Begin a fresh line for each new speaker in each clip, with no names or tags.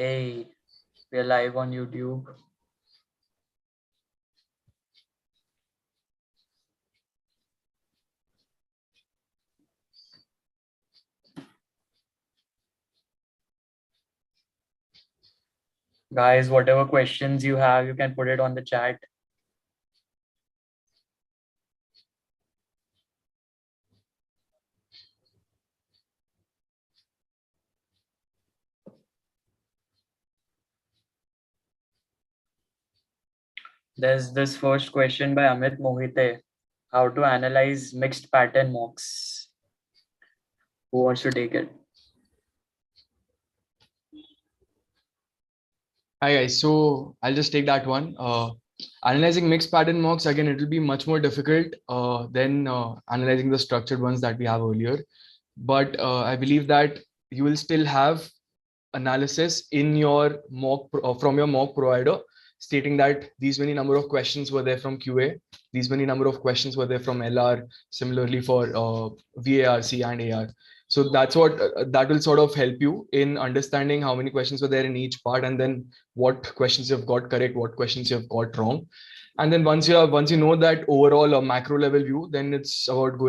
Okay, we're live on YouTube. Guys, whatever questions you have, you can put it on the chat. There's this first question by Amit Mohite. How to analyze mixed pattern mocks? Who wants to take it?
Hi guys, so I'll just take that one. Analyzing mixed pattern mocks, again, it will be much more difficult than analyzing the structured ones that we have earlier. But I believe that you will still have analysis in your mock from your mock provider, stating that these many number of questions were there from QA, these many number of questions were there from LR, similarly for VARC and AR. So that's what that will sort of help you in understanding how many questions were there in each part, and then what questions you've got correct, what questions you've got wrong. And then once you know that overall macro level view, then it's about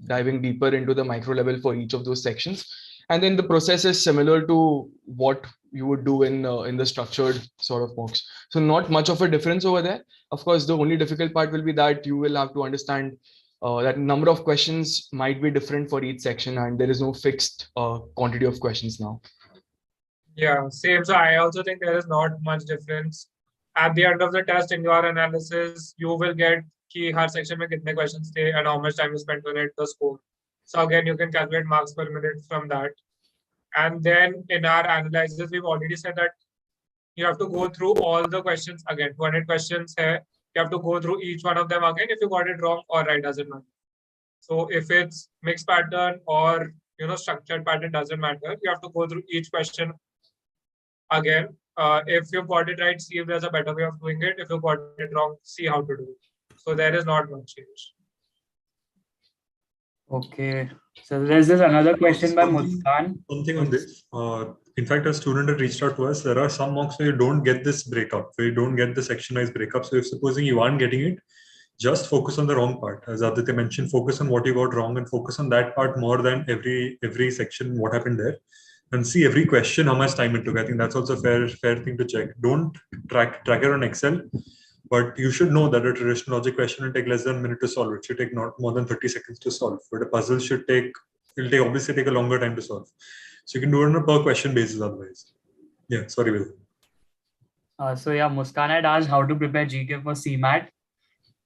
diving deeper into the micro level for each of those sections. And then the process is similar to what you would do in the structured sort of mocks. So not much of a difference over there. Of course, the only difficult part will be that you will have to understand that number of questions might be different for each section, and there is no fixed quantity of questions now.
Yeah, same. So I also think there is not much difference. At the end of the test, in your analysis, you will get कि हर section में कितने questions थे and how much time you spent on it, the score. So again, you can calculate marks per minute from that. And then in our analysis, we've already said that you have to go through all the questions again. 200 questions here. You have to go through each one of them again. If you got it wrong or right, doesn't matter. So if it's mixed pattern or structured pattern, doesn't matter. You have to go through each question again. If you got it right, see if there's a better way of doing it. If you got it wrong, see how to do it. So there is not much change.
Okay. So there's this another question by Muskan.
Something on this. In fact, a student had reached out to us. There are some mocks where you don't get this breakup, where you don't get the section-wise breakup. So if supposing you aren't getting it, just focus on the wrong part. As Aditya mentioned, focus on what you got wrong and focus on that part more than every section, what happened there. And see every question, how much time it took. I think that's also a fair thing to check. Don't track it on Excel, but you should know that a traditional logic question will take less than a minute to solve. It should take not more than 30 seconds to solve. But a puzzle will obviously take a longer time to solve. So you can do it on a per question basis otherwise. Yeah, sorry, Vidhan.
So yeah, Muskan had asked how to prepare GK for CMAT.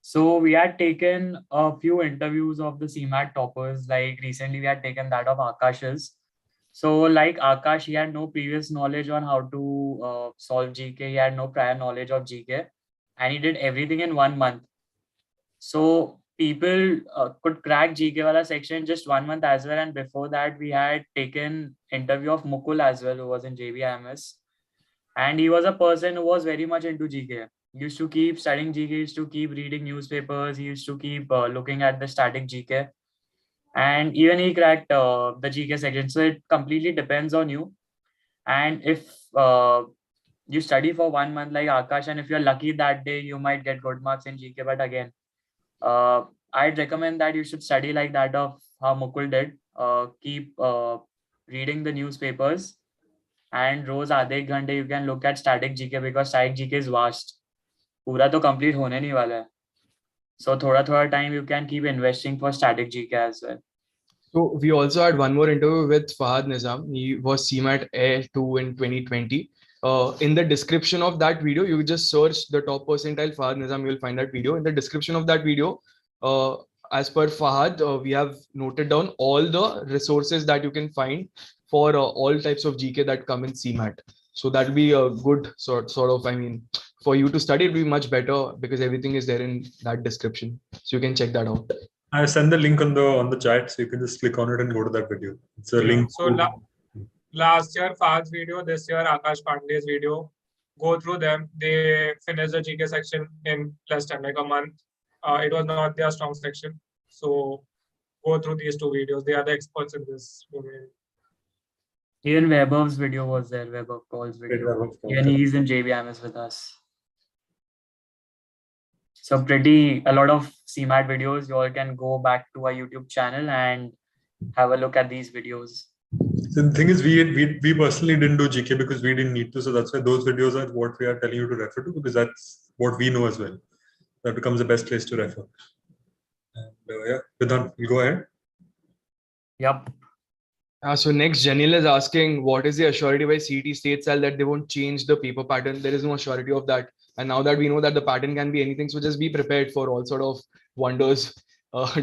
So we had taken a few interviews of the CMAT toppers. Like recently we had taken that of Akash's. So like Akash, he had no previous knowledge on how to solve GK. He had no prior knowledge of GK. And he did everything in 1 month. So people could crack GK wala section in just 1 month as well. And before that, we had taken interview of Mukul as well, who was in JBIMS. And he was a person who was very much into GK. He used to keep studying GK, he used to keep reading newspapers, he used to keep looking at the static GK. And even he cracked the GK section. So it completely depends on you. And if you study for 1 month like Akash, and if you're lucky that day, you might get good marks in GK. But again, I'd recommend that you should study like that of how Mukul did. Keep reading the newspapers. And रोज आधे एक घंटे you can look at static GK because static GK is vast. पूरा तो complete होने नहीं वाला है. So थोड़ा time you can keep investing for static GK as well.
So we also had one more interview with Fahad Nizam. He was CMAT Air 2 in 2020. In the description of that video, you just search the top percentile Fahad Nizam, you will find that video. In the description of that video, as per Fahad, we have noted down all the resources that you can find for all types of GK that come in CMAT. So that will be a good sort of, I mean, for you to study, it will be much better because everything is there in that description. So you can check that out.
I send the link on the chat, so you can just click on it and go to that video. It's a link.
So last year Fahad's video, this year Akash Pandey's video. Go through them. They finished the GK section in less time, like a month. It was not their strong section. So go through these two videos. They are the experts in this domain.
Even Vaibhav's video was there, Vaibhav Call's video. Even he's in JBIMS with us. So a lot of CMAT videos. You all can go back to our YouTube channel and have a look at these videos.
So the thing is, we personally didn't do GK because we didn't need to. So that's why those videos are what we are telling you to refer to, because that's what we know as well. That becomes the best place to refer. And yeah, Vidhan, you go ahead.
Yep.
So next, Janil is asking, what is the assurity by CET state style that they won't change the paper pattern? There is no assurity of that. And now that we know that the pattern can be anything, so just be prepared for all sort of wonders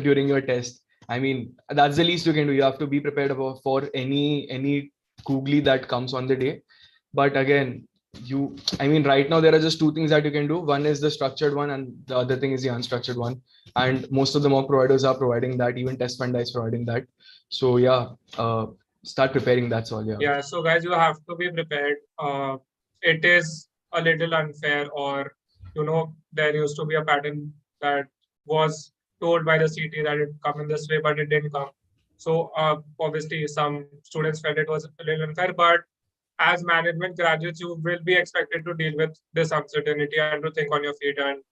during your test. I mean, that's the least you can do. You have to be prepared for any googly that comes on the day. But again, right now there are just two things that you can do. One is the structured one, and the other thing is the unstructured one. And most of the mock providers are providing that. Even Test Funda is providing that. So yeah, start preparing. That's all.
Yeah. So guys, you have to be prepared. It is a little unfair, or there used to be a pattern that was told by the CT that it come in this way, but it didn't come. So obviously, some students felt it was a little unfair, but as management graduates, you will be expected to deal with this uncertainty and to think on your feet. And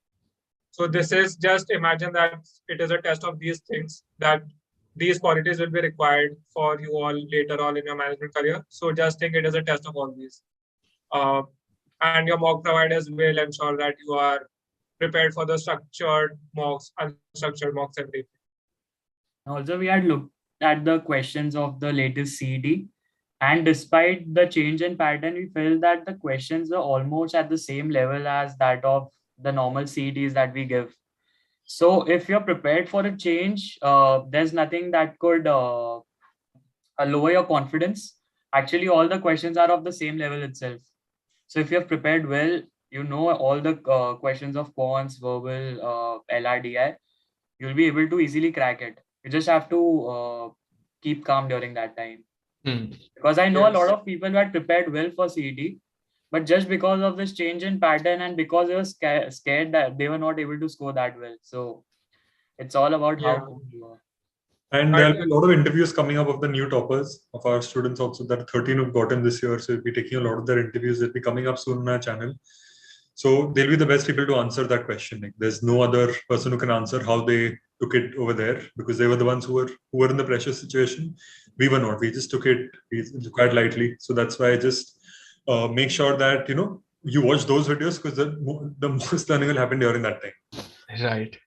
so this is just imagine that it is a test of these things, that these qualities will be required for you all later on in your management career. So just think it is a test of all these. And your mock providers will ensure that you are prepared for the structured mocks, unstructured mocks, everything.
Also, we had looked at the questions of the latest CET, and despite the change in pattern, we felt that the questions are almost at the same level as that of the normal CETs that we give. So if you're prepared for a change, there's nothing that could lower your confidence. Actually, all the questions are of the same level itself. So if you're prepared well, you know all the questions of quants, verbal, LRDI, you'll be able to easily crack it. You just have to keep calm during that time. Because I know a lot of people who had prepared well for CET, but just because of this change in pattern and because they were scared that they were not able to score that well. So it's all about how you are.
And there'll be a lot of interviews coming up of the new toppers of our students also. There are 13 who've gotten this year. So we'll be taking a lot of their interviews. They'll be coming up soon on our channel. So they'll be the best people to answer that question. Like, there's no other person who can answer how they took it over there, because they were the ones who were in the pressure situation. We were not. We just took it quite lightly. So that's why I just make sure that you watch those videos, because the most learning will happen during that time.
Right.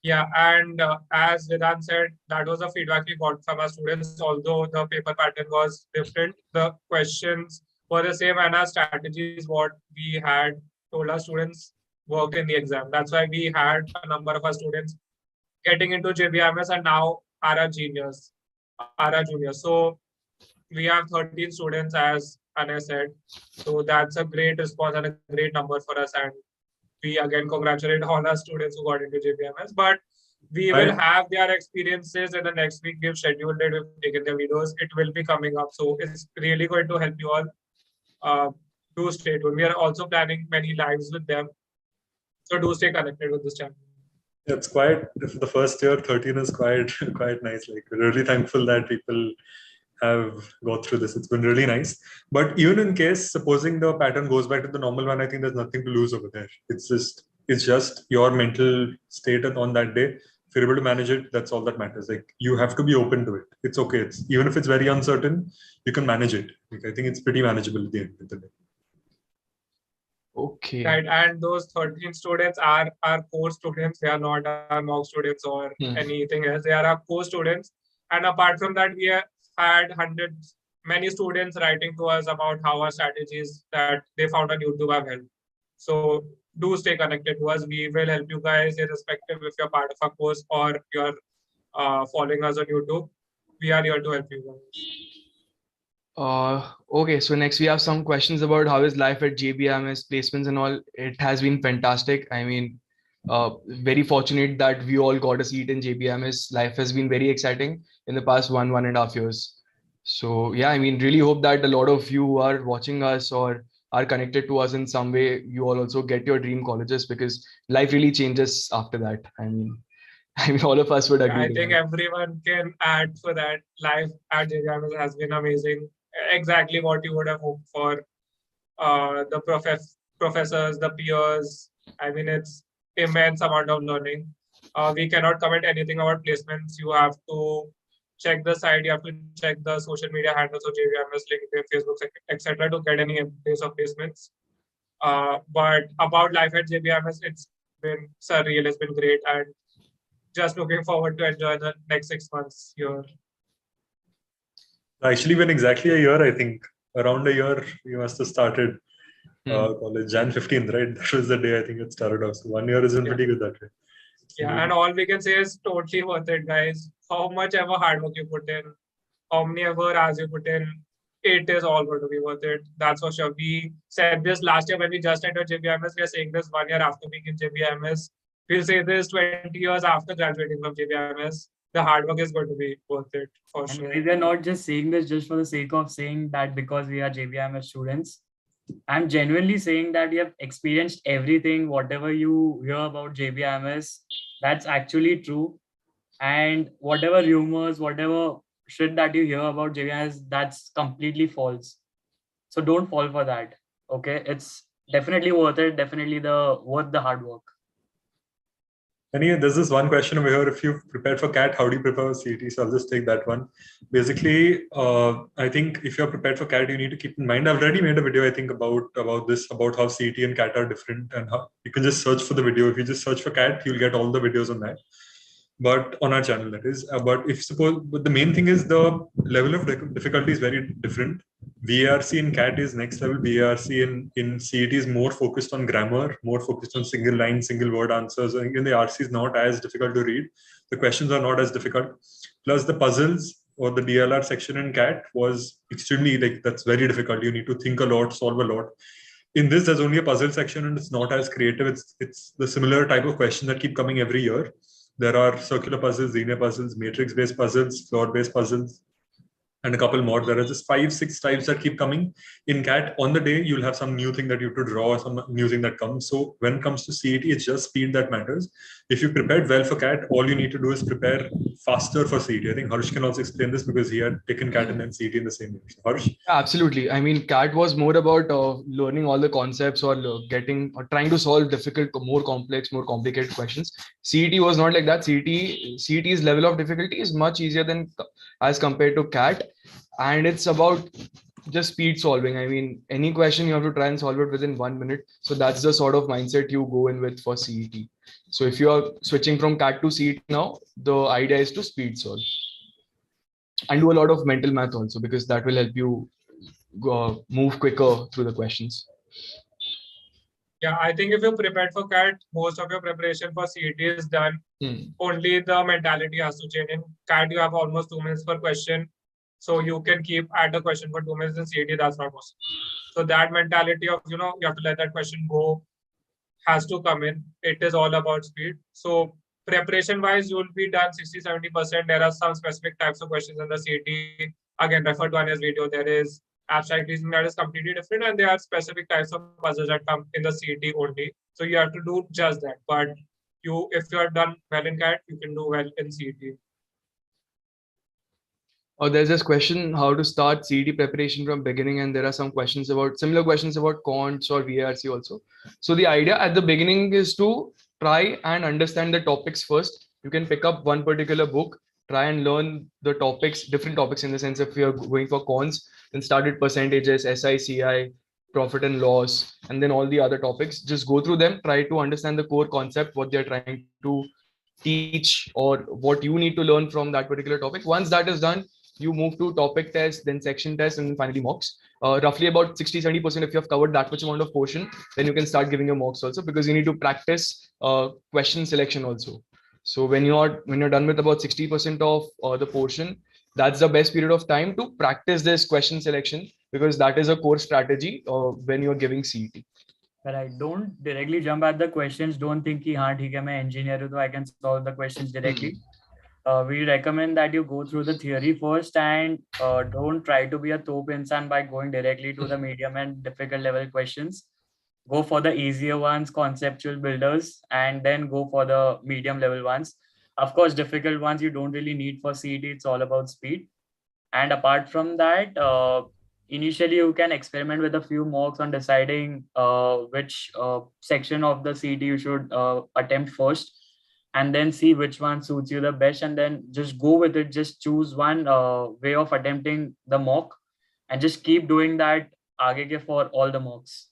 Yeah, and as Vidhan said, that was the feedback we got from our students. Although the paper pattern was different, the questions were the same, and our strategies, what we had told our students, worked in the exam. That's why we had a number of our students getting into JBIMS and now are our juniors. So we have 13 students, as Anay said. So that's a great response and a great number for us. And we again congratulate all our students who got into JBMS, but we will have their experiences in the next week. We've scheduled it, we've taken their videos. It will be coming up. So it's really going to help you all. Do stay tuned. We are also planning many lives with them. So do stay connected with this channel.
Yeah, it's quite, for the first year, 13 is quite nice. Like, we're really thankful that people have got through this. It's been really nice. But even in case, supposing the pattern goes back to the normal one, I think there's nothing to lose over there. It's just your mental state on that day. If you're able to manage it, that's all that matters. Like, you have to be open to it. It's okay. Even if it's very uncertain, you can manage it. Like, I think it's pretty manageable at the end of the day.
Okay.
Right, and those 13 students are our core students. They are not our mock students or anything else. They are our core students. And apart from that, we had many students writing to us about how our strategies that they found on YouTube have helped. So do stay connected to us. We will help you guys, irrespective if you're part of our course or you're following us on YouTube. We are here to help you guys.
Okay, so next we have some questions about how is life at JBIMS, placements and all. It has been fantastic. I mean, very fortunate that we all got a seat in JBIMS. Life has been very exciting in the past 1.5 years. So yeah, I mean, really hope that a lot of you who are watching us or are connected to us in some way, you all also get your dream colleges, because life really changes after that. I mean, I mean, all of us would agree.
I
to
think
that.
everyone can add for that. Life at JBIMS has been amazing. Exactly what you would have hoped for. The professors, the peers. I mean, it's immense amount of learning. We cannot comment anything about placements. You have to check the site. You have to check the social media handles of JBIMS, LinkedIn, Facebook, etc. to get any updates of placements. But about life at JBIMS, it's been surreal. It's been great, and just looking forward to enjoy the next 6 months here.
Actually, been exactly a year, I think. Around a year, we must have started college, Jan 15th, right? That was the day I think it started off. So 1 year is in pretty good that way.
Yeah, and all we can say is totally worth it, guys. How much ever hard work you put in, how many ever hours you put in, it is all going to be worth it. That's for sure. We said this last year when we just entered JBIMS. We are saying this 1 year after being in JBIMS. We'll say this 20 years after graduating from JBIMS. The hard work is going to be worth it for
And
sure.
we are not just saying this just for the sake of saying that because we are JBIMS students. I'm genuinely saying that you have experienced everything, whatever you hear about JBIMS, that's actually true. And whatever rumors, whatever shit that you hear about JBIMS, that's completely false. So don't fall for that. Okay, it's definitely worth it. Definitely worth the hard work.
Anyway, there's this one question over here. If you've prepared for CAT, how do you prepare for CET? So I'll just take that one. Basically, I think if you're prepared for CAT, you need to keep in mind. I've already made a video, I think, about this, about how CET and CAT are different, and how you can just search for the video. If you just search for CAT, you'll get all the videos on that. But on our channel, that is. But the main thing is the level of difficulty is very different. VARC in CAT is next level. VARC in CET is more focused on grammar, more focused on single line, single word answers. And the RC is not as difficult to read. The questions are not as difficult. Plus the puzzles or the DLR section in CAT was extremely, that's very difficult. You need to think a lot, solve a lot. In this, there's only a puzzle section and it's not as creative. It's the similar type of question that keep coming every year. There are circular puzzles, linear puzzles, matrix-based puzzles, floor-based puzzles, and a couple more. There are just 5-6 types that keep coming. In CAT, on the day, you'll have some new thing that you have to draw, some new thing that comes. So when it comes to CET, it's just speed that matters. If you prepared well for CAT, all you need to do is prepare faster for CET. I think Harsh can also explain this because he had taken CAT and then CET in the same year. So Harsh?
Absolutely. I mean, CAT was more about learning all the concepts or trying to solve difficult, more complex, more complicated questions. CET was not like that. CET's level of difficulty is much easier than as compared to CAT. And it's about just speed solving. I mean, any question you have to try and solve it within 1 minute. So that's the sort of mindset you go in with for CET. So if you are switching from CAT to CET now, the idea is to speed solve and do a lot of mental math also, because that will help you move quicker through the questions.
Yeah, I think if you're prepared for CAT, most of your preparation for CET is done. Only the mentality has to change. In CAT, you have almost 2 minutes per question. So you can keep at a question for 2 minutes. In CET, that's not possible. So that mentality of, you have to let that question go has to come in. It is all about speed. So preparation wise, you will be done 60-70%. There are some specific types of questions in the CET. Again, refer to Anay's video. There is abstract reasoning that is completely different, and there are specific types of puzzles that come in the CET only. So you have to do just that. But if you are done well in CAT, you can do well in CET.
There's this question how to start CET preparation from beginning, and there are some questions about similar questions about quants or VARC also. So the idea at the beginning is to try and understand the topics first. You can pick up one particular book, try and learn the topics, different topics, in the sense if you're going for quants, then start with percentages, SICI, profit and loss, and then all the other topics. Just go through them, try to understand the core concept, what they're trying to teach or what you need to learn from that particular topic. Once that is done, you move to topic test, then section test, and then finally mocks. Roughly about 60-70%, if you have covered that much amount of portion, then you can start giving your mocks also, because you need to practice question selection also. So when you're done with about 60% of the portion, that's the best period of time to practice this question selection, because that is a core strategy when you're giving CET.
But I don't directly jump at the questions. Don't think कि हाँ ठीक है मैं engineer हूँ तो I can solve the questions directly. We recommend that you go through the theory first and don't try to be a top insan by going directly to the medium and difficult level questions. Go for the easier ones, conceptual builders, and then go for the medium level ones. Of course, difficult ones you don't really need for CET. It's all about speed. And apart from that, initially you can experiment with a few mocks on deciding which section of the CET you should attempt first, and then see which one suits you the best, and then just go with it. Just choose one way of attempting the mock, and just keep doing that aage ke for all the mocks.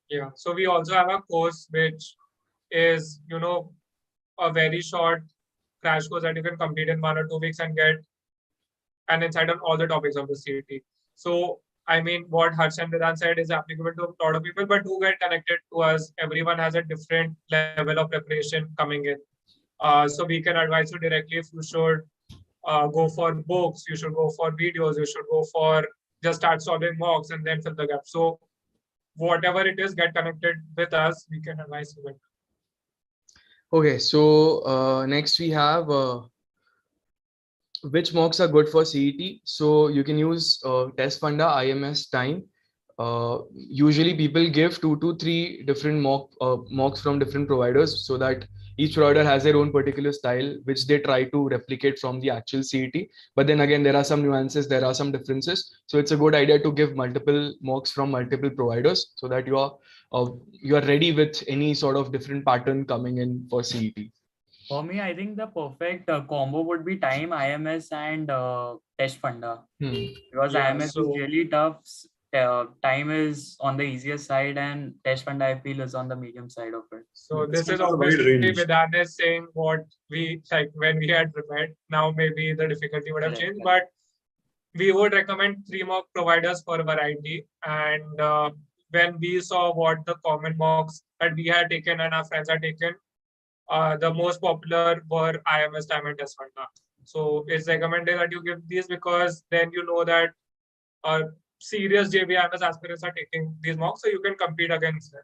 Yeah. So we also have a course which is, a very short crash course that you can complete in 1 or 2 weeks and get an insight on all the topics of the CET. So, I mean, what Harsh and Vidhan said is applicable to a lot of people, but do get connected to us. Everyone has a different level of preparation coming in. So we can advise you directly if you should go for books, you should go for videos, you should go for just start solving mocks and then fill the gap. So whatever it is, get connected with us. We can advise you.
Okay, so next we have which mocks are good for CET. So you can use Test Funda, IMS, Time. Usually people give 2 to 3 different mocks from different providers, so that each provider has their own particular style, which they try to replicate from the actual CET. But then again, there are some nuances, there are some differences. So it's a good idea to give multiple mocks from multiple providers, so that you are ready with any sort of different pattern coming in for CET.
For me, I think the perfect combo would be Time, IMS, and Test Funda. Because IMS is really tough. Time is on the easier side, and Test Funda, I feel, is on the medium side of it.
So this is obviously Vidhan is saying what we like when we had prepared. Now maybe the difficulty would have changed, but we would recommend 3 mock providers for variety. And when we saw what the common mocks that we had taken and our friends had taken, the most popular were IMS, Time, and Test Funda. So it's recommended that you give these, because then you know that serious JBIMS aspirants are taking these mocks, so you can compete against them.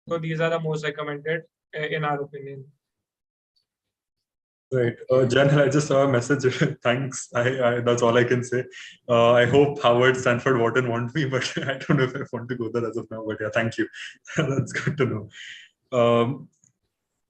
So these are the most recommended in our opinion.
Right. Jen, I just saw a message. Thanks. That's all I can say. I hope Harvard, Stanford, Wharton want me, but I don't know if I want to go there as of now. But yeah, thank you. That's good to know.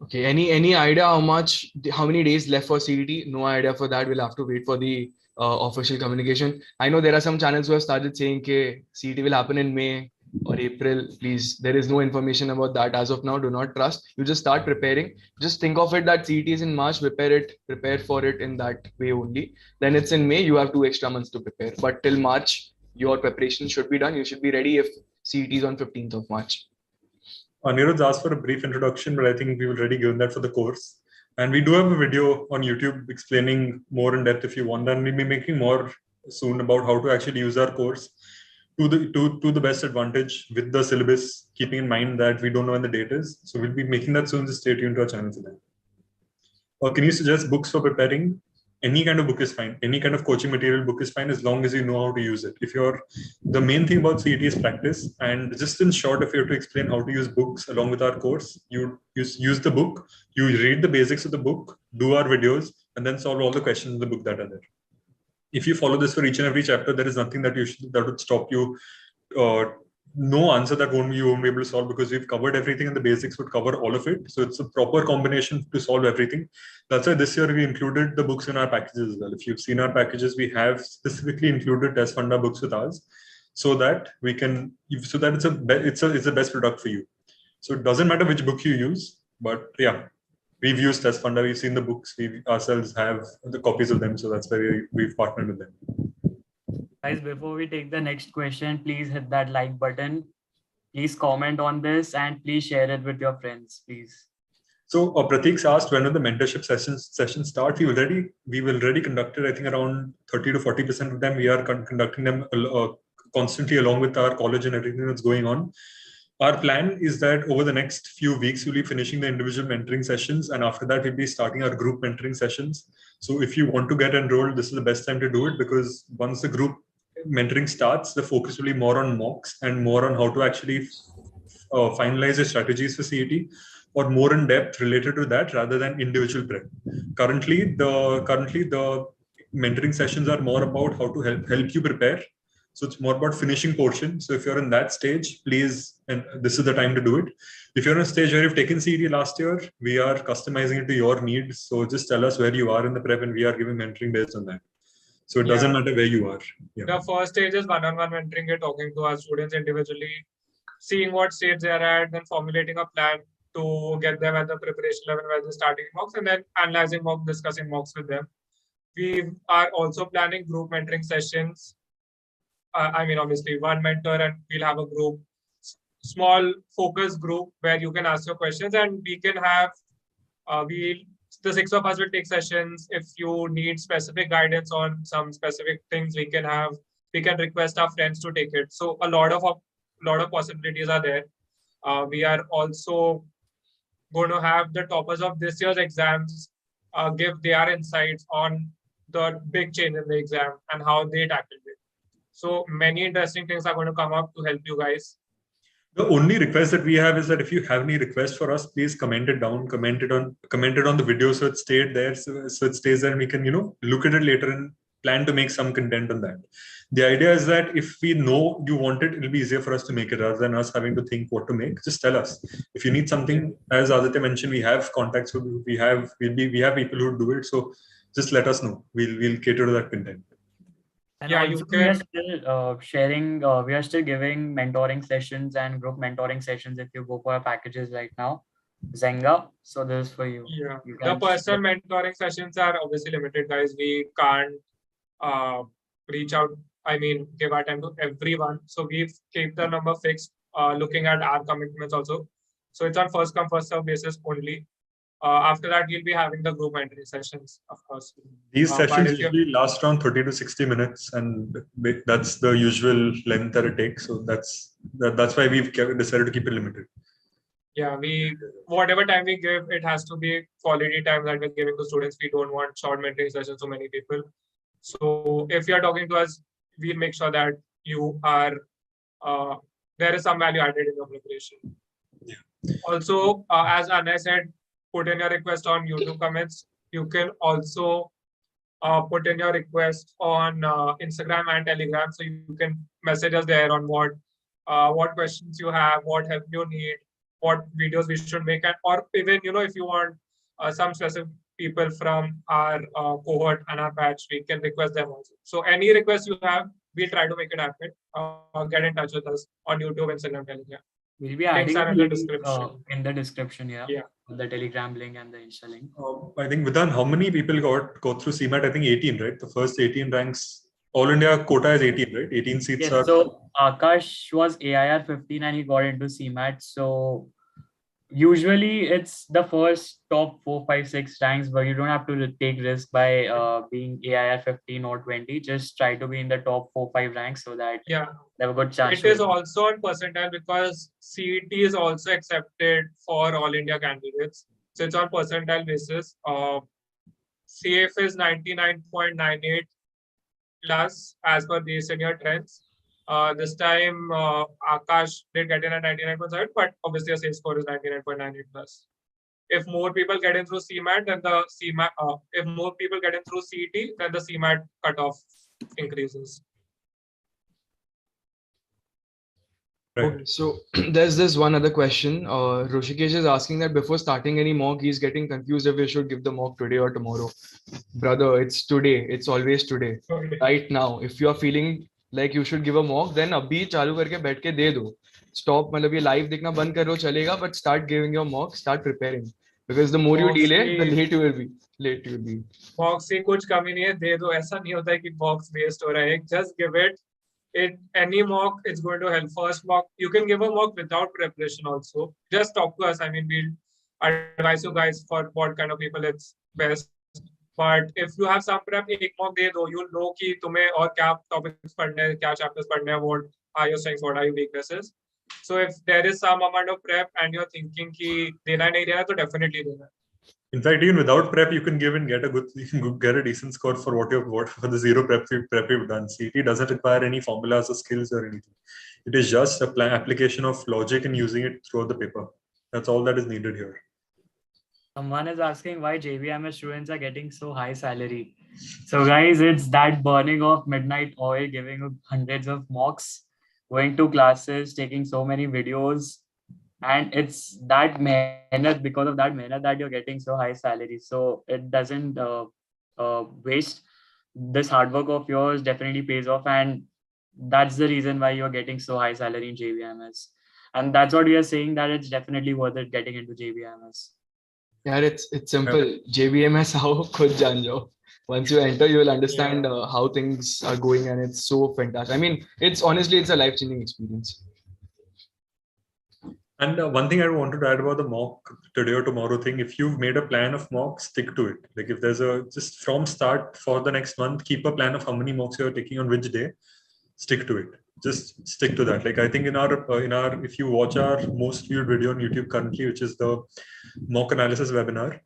Okay. Any idea how many days left for CET? No idea for that. We'll have to wait for the official communication. I know there are some channels who have started saying that CET will happen in May or April. Please, there is no information about that as of now. Do not trust. You just start preparing. Just think of it that CET is in March. Prepare for it in that way only. Then it's in May. You have 2 extra months to prepare. But till March, your preparation should be done. You should be ready if CET is on 15th of March.
Anirudh asked for a brief introduction, but I think we've already given that for the course. And we do have a video on YouTube explaining more in depth if you want. And we'll be making more soon about how to actually use our course to the best advantage with the syllabus, keeping in mind that we don't know when the date is. So we'll be making that soon. Just stay tuned to our channel for that. Or can you suggest books for preparing? Any kind of book is fine. Any kind of coaching material book is fine, as long as you know how to use it. The main thing about CET is practice. And just in short, if you have to explain how to use books along with our course, you use the book, you read the basics of the book, do our videos, and then solve all the questions in the book that are there. If you follow this for each and every chapter, there is nothing that would stop you. No answer that you won't be able to solve, because we've covered everything and the basics would cover all of it. So it's a proper combination to solve everything. That's why this year we included the books in our packages as well. If you've seen our packages, we have specifically included Test Funda books with ours, so that it's the best product for you. So it doesn't matter which book you use, but yeah, we've used Test Funda, we've seen the books, we ourselves have the copies of them. So that's why we've partnered with them.
Guys, before we take the next question, please hit that like button. Please comment on this and please share it with your friends, please.
So Prateek's asked when will the mentorship sessions start. We've already conducted, I think, around 30 to 40% of them. We are conducting them constantly along with our college and everything that's going on. Our plan is that over the next few weeks, we'll be finishing the individual mentoring sessions. And after that, we'll be starting our group mentoring sessions. So if you want to get enrolled, this is the best time to do it, because once the group mentoring starts, the focus will be more on mocks and more on how to actually finalize the strategies for CET, or more in depth related to that rather than individual prep. Currently the mentoring sessions are more about how to help you prepare, So it's more about finishing portion. So if you're in that stage, please, and this is the time to do it. If you're in a stage where you've taken CET last year, we are customizing it to your needs. So just tell us where you are in the prep and we are giving mentoring based on that. So it doesn't matter where you are. Yeah.
The first stage is one-on-one mentoring. We're talking to our students individually, seeing what stage they're at, then formulating a plan to get them at the preparation level where they're starting mocks, and then analyzing mock, discussing mocks with them. We are also planning group mentoring sessions. Obviously one mentor and we'll have a group, small focus group where you can ask your questions and we can have, the 6 of us will take sessions. If you need specific guidance on some specific things, we can request our friends to take it. So a lot of possibilities are there. We are also going to have the toppers of this year's exams give their insights on the big change in the exam and how they tackled it. So many interesting things are going to come up to help you guys.
The only request that we have is that if you have any requests for us, please comment it down, comment it on the video so it stayed there, so it stays there and we can, look at it later and plan to make some content on that. The idea is that if we know you want it, it'll be easier for us to make it rather than us having to think what to make. Just tell us. If you need something, as Aditya mentioned, we have contacts, we have people who do it. So just let us know. We'll cater to that content.
And also we are still sharing, we are still giving mentoring sessions and group mentoring sessions if you go for our packages right now. Zenga, so this is for you.
Yeah, the personal mentoring sessions are obviously limited, guys. We can't reach out, give our time to everyone. So we've kept the number fixed, looking at our commitments also. So it's on first come, first serve basis only. After that, we'll be having the group mentoring sessions, of course.
These sessions usually last around 30 to 60 minutes, and that's the usual length that it takes. So that's why we've decided to keep it limited.
Yeah, whatever time we give, it has to be quality time that we're giving to students. We don't want short mentoring sessions to many people. So if you are talking to us, we'll make sure that you are there is some value added in your preparation. Yeah. Also, as Anay said, put in your request on YouTube comments. You can also put in your request on Instagram and Telegram. So you can message us there on what questions you have, what help you need, what videos we should make, or even, if you want some specific people from our cohort and our batch, we can request them also. So any request you have, we'll try to make it happen. Get in touch with us on YouTube, Instagram, Telegram.
We'll be adding in the description, yeah. The Telegram link and the Insta link.
I think, Vidhan, how many people go through CMAT? I think 18, right? The first 18 ranks, all India quota is 18, right? 18 seats.
Yes, so Akash was AIR 15 and he got into CMAT. So usually it's the first top 4, 5, 6 ranks, but you don't have to take risk by being AIR 15 or 20. Just try to be in the top 4, 5 ranks so that they have a good chance.
It is also on percentile because CET is also accepted for all India candidates. So it's on percentile basis. CF is 99.98 plus as per the senior trends. This time, Akash did get in at 99.7, but obviously a sales score is 99.98 plus. If more people get in through CMAT, then the CMAT, if more people get in through CET, then the CMAT cutoff increases.
Right. Okay, so there's this one other question. Roshikesh is asking that before starting any mock, he's getting confused if we should give the mock today or tomorrow. Brother, it's today. It's always today. Okay. Right now, if you are feeling like you should give a mock, then abhi chalu karke baith ke de do. Stop, मतलब ये live देखना बंद करो चलेगा, but start giving your mock, start preparing. Because the more you delay, the late you will be. Late you will be.
Mock से कुछ कमी नहीं है, दे दो. ऐसा नहीं होता है कि box waste हो रहा है. Just give it. Any mock is going to help. First mock, you can give a mock without preparation also. Just talk to us. We'll advise you guys for what kind of people it's best. But if you have some prep, एक mock दे दो. You'll know कि तुम्हें और क्या topics पढ़ने हैं, क्या chapters पढ़ने हैं, what are your strengths, what are your weaknesses. So if there is some amount of prep and you're thinking कि देना नहीं देना, तो definitely देना.
In fact, even without prep, you can give and get a decent score for what for the zero prep you've done. CET doesn't require any formulas or skills or anything. It is just a application of logic and using it throughout the paper. That's all that is needed here.
Someone is asking why JBIMS students are getting so high salary. So guys, it's that burning of midnight oil, giving hundreds of mocks, going to classes, taking so many videos, and it's that mehnat, because of that mehnat, that you're getting so high salary. So it doesn't waste. This hard work of yours definitely pays off, and that's the reason why you're getting so high salary in JBIMS. And that's what we are saying, that it's definitely worth it getting into JBIMS.
Yeah, it's simple. JBMS how khud jaan jao. Once you enter, you will understand how things are going, and it's so fantastic. I mean, it's honestly, it's a life-changing experience.
And one thing I wanted to add about the mock today or tomorrow thing, if you've made a plan of mock, stick to it. Like if there's just from start for the next month, keep a plan of how many mocks you're taking on which day, stick to it. Just stick to that. Like I think in our, if you watch our most viewed video on YouTube currently, which is the mock analysis webinar,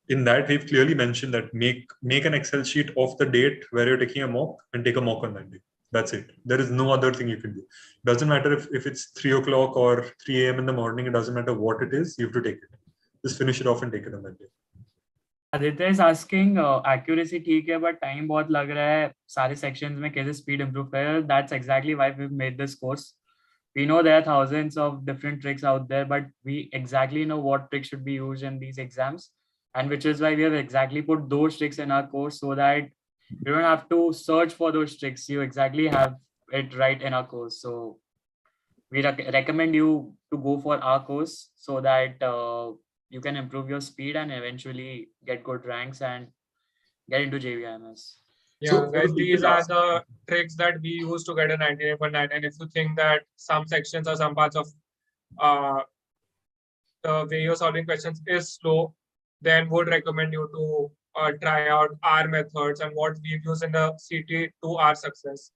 in that we've clearly mentioned that make an Excel sheet of the date where you're taking a mock and take a mock on that day. That's it. There is no other thing you can do. Doesn't matter if it's 3 o'clock or 3 a.m. in the morning. It doesn't matter what it is. You have to take it. Just finish it off and take it on that day.
Aditya is asking, accuracy ठीक है, but time बहुत लग रहा है सारे sections में कैसे speed improve करें? That's exactly why we've made this course. We know there are thousands of different tricks out there, but we exactly know what tricks should be used in these exams, and which is why we have exactly put those tricks in our course so that you don't have to search for those tricks. You exactly have it right in our course. So we recommend you to go for our course so that you can improve your speed and eventually get good ranks and get into JBIMS.
Yeah,
So,
guys, these are the tricks that we use to get a 98.9. And if you think that some sections or some parts of the way you're solving questions is slow, then would recommend you to try out our methods and what we've used in the CT to our success.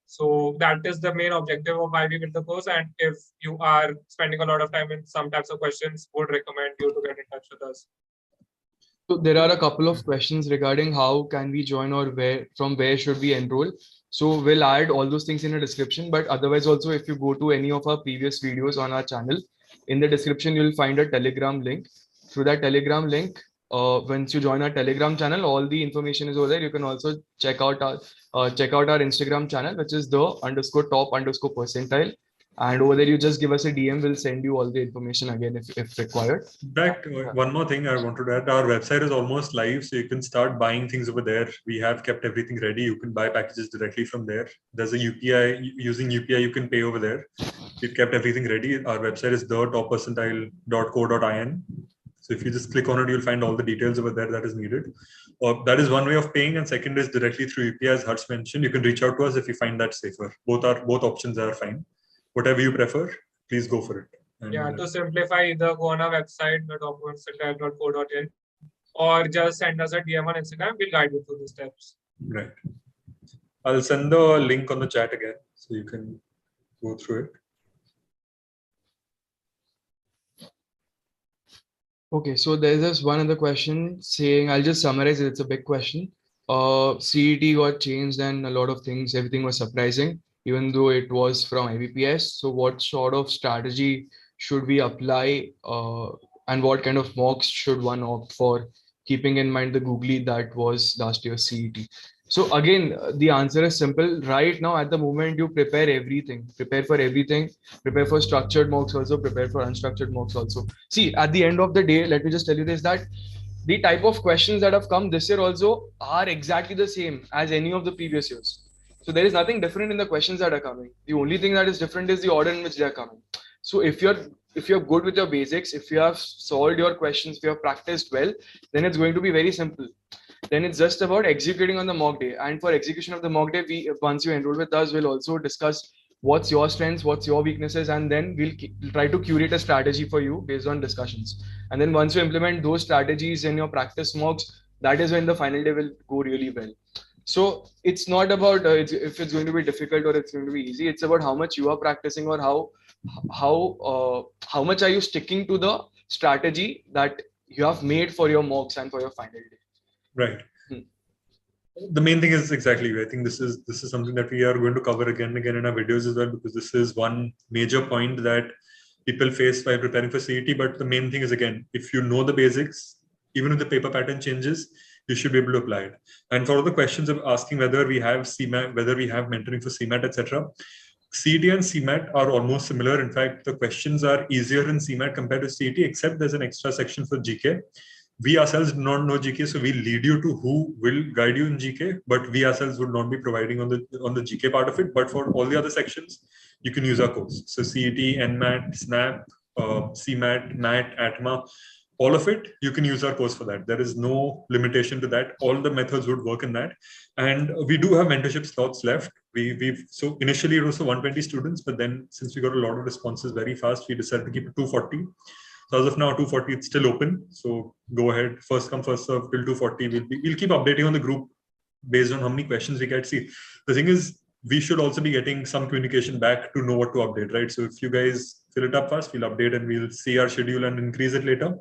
So that is the main objective of why we built the course. And if you are spending a lot of time in some types of questions, would recommend you to get in touch with us.
So there are a couple of questions regarding how can we join or from where should we enroll. So we'll add all those things in the description, but otherwise also if you go to any of our previous videos on our channel, in the description, you'll find a Telegram link. Through that Telegram link, once you join our Telegram channel, all the information is over there. You can also check out our Instagram channel, which is the _top_percentile. And over there, you just give us a DM. We'll send you all the information again if required.
Back, one more thing I wanted to add. Our website is almost live, so you can start buying things over there. We have kept everything ready. You can buy packages directly from there. There's a UPI. Using UPI, you can pay over there. We've kept everything ready. Our website is thetoppercentile.co.in. So if you just click on it, you'll find all the details over there that is needed. That is one way of paying, and second is directly through UPI, as Harsh mentioned. You can reach out to us if you find that safer. Both options are fine. Whatever you prefer, please go for it. And
yeah, to simplify, either go on our website, thetoppercentile.co.in, or just send us a DM on Instagram. We'll guide you through the steps.
Right. I'll send the link on the chat again, so you can go through it.
Okay, so there's just one other question saying, I'll just summarize it. It's a big question. CET got changed and a lot of things, everything was surprising, even though it was from IBPS. So what sort of strategy should we apply and what kind of mocks should one opt for, keeping in mind the googly that was last year's CET? So again, the answer is simple. Right now, at the moment, you prepare everything, prepare for everything, prepare for structured mocks also, prepare for unstructured mocks also. See, at the end of the day, let me just tell you this, that the type of questions that have come this year also are exactly the same as any of the previous years. So there is nothing different in the questions that are coming. The only thing that is different is the order in which they are coming. So if you're good with your basics, if you have solved your questions, if you have practiced well, then it's going to be very simple. Then it's just about executing on the mock day. And for execution of the mock day, once you enroll with us, we'll also discuss what's your strengths, what's your weaknesses, and then we'll try to curate a strategy for you based on discussions. And then once you implement those strategies in your practice mocks, that is when the final day will go really well. So it's not about if it's going to be difficult or it's going to be easy. It's about how much you are practicing or how much are you sticking to the strategy that you have made for your mocks and for your final day.
Right. The main thing is exactly. I think this is something that we are going to cover again and again in our videos as well, because this is one major point that people face by preparing for CET. But the main thing is, again, if you know the basics, even if the paper pattern changes, you should be able to apply it. And for all the questions of asking whether we have CMAT, whether we have mentoring for CMAT, etc., CET and CMAT are almost similar. In fact, the questions are easier in CMAT compared to CET, except there's an extra section for GK. We ourselves do not know GK, so we lead you to who will guide you in GK, but we ourselves would not be providing on the GK part of it. But for all the other sections, you can use our course. So CET, NMAT, SNAP, CMAT, MAT, ATMA, all of it, you can use our course for that. There is no limitation to that. All the methods would work in that. And we do have mentorship slots left. So initially it was for 120 students, but then since we got a lot of responses very fast, we decided to keep it 240. So as of now, 240, it's still open. So go ahead, first come, first serve till 240. We'll keep updating on the group based on how many questions we get. See, the thing is, we should also be getting some communication back to know what to update, right? So if you guys fill it up fast, we'll update and we'll see our schedule and increase it later.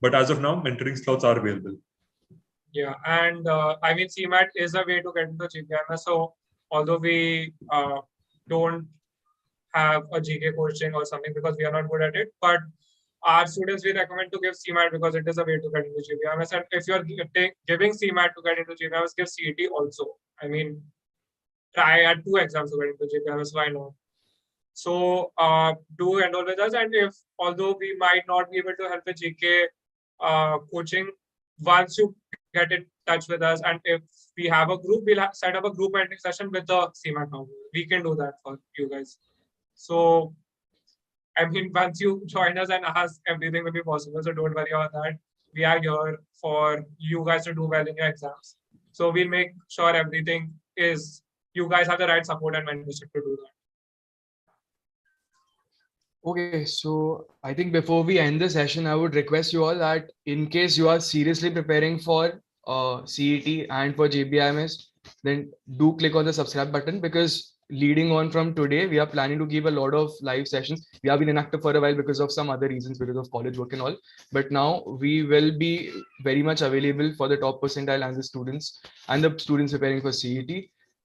But as of now, mentoring slots are available.
Yeah, and I mean, CMAT is a way to get into JBIMS. So although we don't have a GK coaching or something because we are not good at it, but our students, we recommend to give CMAT because it is a way to get into JBIMS. And if you're giving CMAT to get into JBIMS, give CET also. I mean, try at 2 exams to get into JBIMS, why not? So do enroll with us. And if, although we might not be able to help with GK coaching, once you get in touch with us, and if we have a group, we'll set up a group mentoring session with the CMAT now. We can do that for you guys. So, I mean, once you join us and ask, everything will be possible. So don't worry about that. We are here for you guys to do well in your exams. So we'll make sure everything is, you guys have the right support and mentorship to do that.
Okay, so I think before we end the session, I would request you all that in case you are seriously preparing for CET and for JBIMS, then do click on the subscribe button, because leading on from today, we are planning to give a lot of live sessions. We have been inactive for a while because of some other reasons, because of college work and all. But now we will be very much available for the top percentile and the students preparing for CET.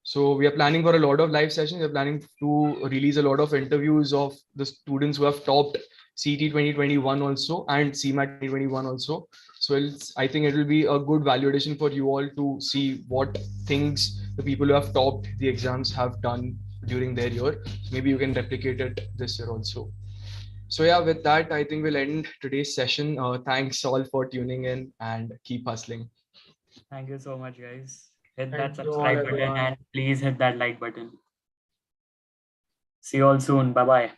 So we are planning for a lot of live sessions. We're planning to release a lot of interviews of the students who have topped CET 2021 also and CMAT 2021 also. So I think it will be a good validation for you all to see what things the people who have topped the exams have done during their year. Maybe you can replicate it this year also. So yeah, with that, I think we'll end today's session. Thanks all for tuning in and keep hustling.
Thank you so much, guys. Hit
Thank
that
you all,
subscribe button
everyone.
and please hit that like button. See you all soon. Bye-bye.